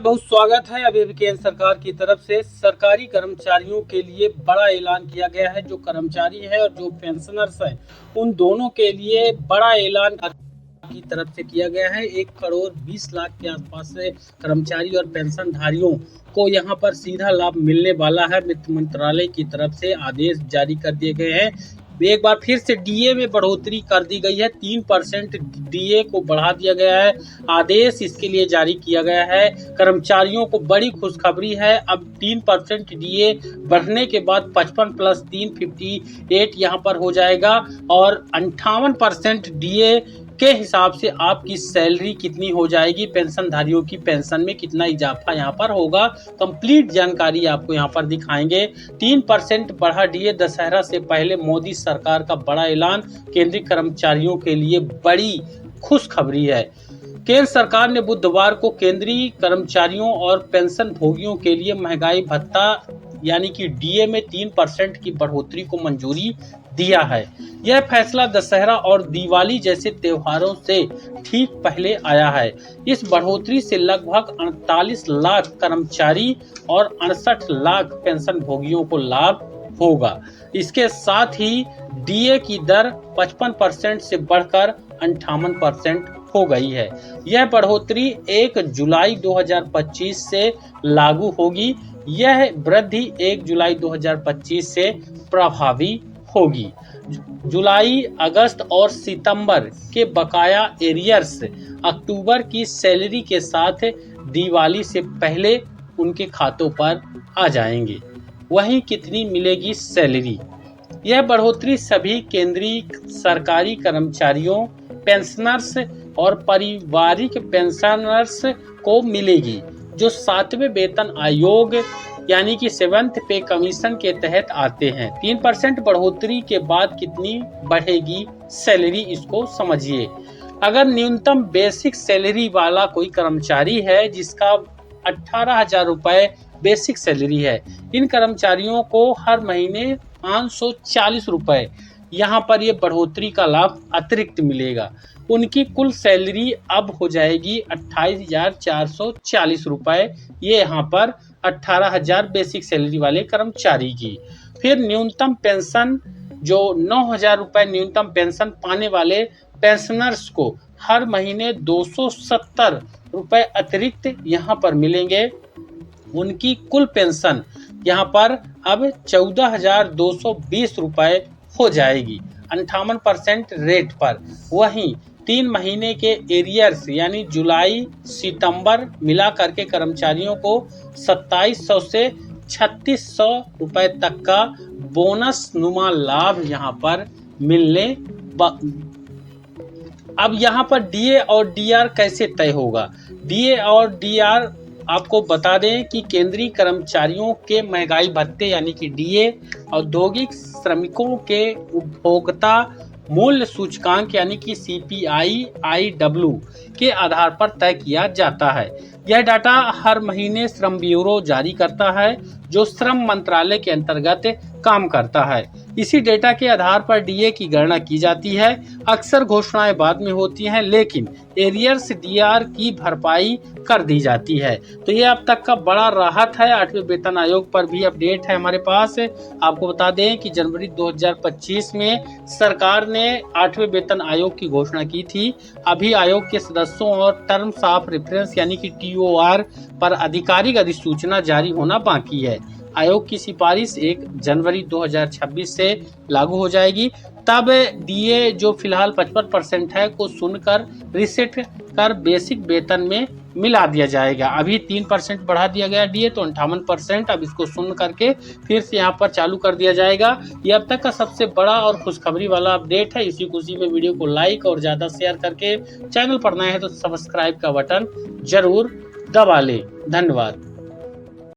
बहुत स्वागत है। अभी केंद्र सरकार की तरफ से सरकारी कर्मचारियों के लिए बड़ा ऐलान किया गया है। जो कर्मचारी है और जो पेंशनर्स हैं उन दोनों के लिए बड़ा ऐलान की तरफ से किया गया है। 1,20,00,000 के आसपास से कर्मचारी और पेंशनधारियों को यहां पर सीधा लाभ मिलने वाला है। वित्त मंत्रालय की तरफ से आदेश जारी कर दिए गए हैं। एक बार फिर से डीए में बढ़ोतरी कर दी गई है। 3% डीए को बढ़ा दिया गया है। आदेश इसके लिए जारी किया गया है। कर्मचारियों को बड़ी खुशखबरी है। अब 3% डीए बढ़ने के बाद 55 + 3 58 यहाँ पर हो जाएगा और 58% डीए के हिसाब से आपकी सैलरी कितनी हो जाएगी, पेंशनधारियों की पेंशन में कितना इजाफा यहाँ पर होगा, कंप्लीट जानकारी आपको यहाँ पर दिखाएंगे। 3% बढ़ा डीए, दशहरा से पहले मोदी सरकार का बड़ा ऐलान, केंद्रीय कर्मचारियों के लिए बड़ी खुशखबरी है। केंद्र सरकार ने बुधवार को केंद्रीय कर्मचारियों और पेंशन भोगियों के लिए महंगाई भत्ता यानी कि डीए में 3% की बढ़ोतरी को मंजूरी दिया है। यह फैसला दशहरा और दिवाली जैसे त्योहारों से ठीक पहले आया है। इस बढ़ोतरी से लगभग 48 लाख कर्मचारी और 68 लाख पेंशन भोगियों को लाभ होगा। इसके साथ ही डीए की दर 55% से बढ़कर 58% हो गई है। यह बढ़ोतरी 1 जुलाई 2025 से लागू होगी। यह वृद्धि 1 जुलाई 2025 से प्रभावी होगी। जुलाई, अगस्त और सितंबर के बकाया एरियर्स अक्टूबर की सैलरी के साथ दिवाली से पहले उनके खातों पर आ जाएंगे। वहीं कितनी मिलेगी सैलरी? यह बढ़ोतरी सभी केंद्रीय सरकारी कर्मचारियों, पेंशनर्स और पारिवारिक पेंशनर्स को मिलेगी जो 7वें वेतन आयोग यानी कि 7th पे कमीशन के तहत आते हैं। 3% बढ़ोतरी के बाद कितनी बढ़ेगी सैलरी, इसको समझिए। अगर न्यूनतम बेसिक सैलरी वाला कोई कर्मचारी है जिसका 18,000 रुपए बेसिक सैलरी है, इन कर्मचारियों को हर महीने 540 रुपए यहाँ पर ये बढ़ोतरी का लाभ अतिरिक्त मिलेगा। उनकी कुल सैलरी अब हो जाएगी 28,440 रुपए। ये यहाँ पर 18,000 बेसिक सैलरी वाले कर्मचारी की। फिर न्यूनतम पेंशन, जो 9,000 रुपए न्यूनतम पेंशन पाने वाले पेंशनर्स को हर महीने 270 रुपए अतिरिक्त यहाँ पर मिलेंगे। उनकी कुल पेंशन यहाँ पर अब 14,220 रुपए हो जाएगी 58% रेट पर। वहीं 3 महीने के एरियर्स यानी जुलाई सितंबर मिला करके कर्मचारियों को 2700 से 3600 रुपए तक का बोनस नुमा लाभ यहाँ पर मिलने। अब यहाँ पर डीए और डीआर कैसे तय होगा? डीए और डीआर आपको बता दें कि केंद्रीय कर्मचारियों के महंगाई भत्ते यानी कि डीए, औद्योगिक श्रमिकों के उपभोक्ता मूल्य सूचकांक यानी कि CPI-IW के आधार पर तय किया जाता है। यह डाटा हर महीने श्रम ब्यूरो जारी करता है जो श्रम मंत्रालय के अंतर्गत काम करता है। इसी डेटा के आधार पर डीए की गणना की जाती है। अक्सर घोषणाएं बाद में होती हैं लेकिन एरियर्स डीआर की भरपाई कर दी जाती है। तो ये अब तक का बड़ा राहत है। 8वें वेतन आयोग पर भी अपडेट है हमारे पास। आपको बता दें कि जनवरी 2025 में सरकार ने 8वें वेतन आयोग की घोषणा की थी। अभी आयोग के सदस्यों और टर्म्स ऑफ रेफरेंस यानी कि TOR पर आधिकारिक अधिसूचना जारी होना बाकी है। आयोग की सिफारिश 1 जनवरी 2026 से लागू हो जाएगी। तब डीए जो फिलहाल 55% है को सुनकर रिसेट कर बेसिक वेतन में मिला दिया जाएगा। अभी 3% बढ़ा दिया गया डीए, तो 58% अब इसको सुन करके फिर से यहाँ पर चालू कर दिया जाएगा। ये अब तक का सबसे बड़ा और खुशखबरी वाला अपडेट है। इसी खुशी में वीडियो को लाइक और ज़्यादा शेयर करके, चैनल पर नए हैं तो सब्सक्राइब का बटन जरूर दबा लें। धन्यवाद।